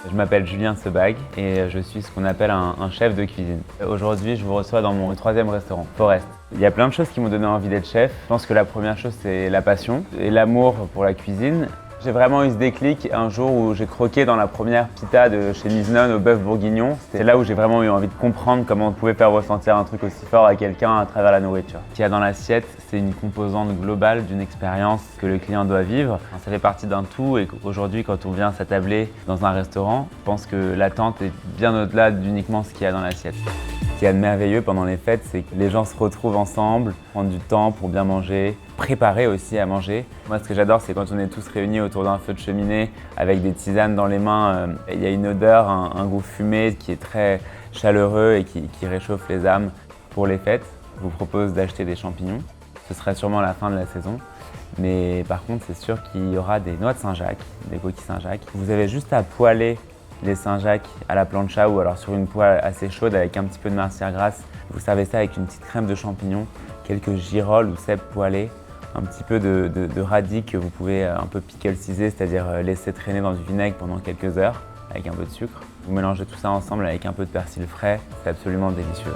Je m'appelle Julien Sebag et je suis ce qu'on appelle un chef de cuisine. Aujourd'hui, je vous reçois dans mon troisième restaurant, Forest. Il y a plein de choses qui m'ont donné envie d'être chef. Je pense que la première chose, c'est la passion et l'amour pour la cuisine. J'ai vraiment eu ce déclic un jour où j'ai croqué dans la première pita de chez Miznon au bœuf bourguignon. C'est là où j'ai vraiment eu envie de comprendre comment on pouvait faire ressentir un truc aussi fort à quelqu'un à travers la nourriture. Ce qu'il y a dans l'assiette, c'est une composante globale d'une expérience que le client doit vivre. Ça fait partie d'un tout et aujourd'hui, quand on vient s'attabler dans un restaurant, je pense que l'attente est bien au-delà d'uniquement ce qu'il y a dans l'assiette. Ce qu'il y a de merveilleux pendant les fêtes, c'est que les gens se retrouvent ensemble, prendre du temps pour bien manger, préparer aussi à manger. Moi, ce que j'adore, c'est quand on est tous réunis autour d'un feu de cheminée avec des tisanes dans les mains. Il y a une odeur, un goût fumé qui est très chaleureux et qui réchauffe les âmes. Pour les fêtes, je vous propose d'acheter des champignons. Ce sera sûrement la fin de la saison. Mais par contre, c'est sûr qu'il y aura des noix de Saint-Jacques, des coquilles Saint-Jacques. Vous avez juste à poêler les Saint-Jacques à la plancha ou alors sur une poêle assez chaude avec un petit peu de matière grasse. Vous servez ça avec une petite crème de champignons, quelques girolles ou cèpes poêlés, un petit peu de radis que vous pouvez un peu pickle-ciser, c'est-à-dire laisser traîner dans du vinaigre pendant quelques heures avec un peu de sucre. Vous mélangez tout ça ensemble avec un peu de persil frais, c'est absolument délicieux.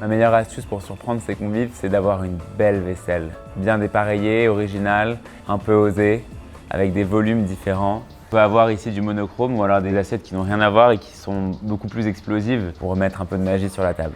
Ma meilleure astuce pour surprendre ses convives, c'est d'avoir une belle vaisselle. Bien dépareillée, originale, un peu osée, avec des volumes différents. On peut avoir ici du monochrome ou alors des assiettes qui n'ont rien à voir et qui sont beaucoup plus explosives pour remettre un peu de magie sur la table.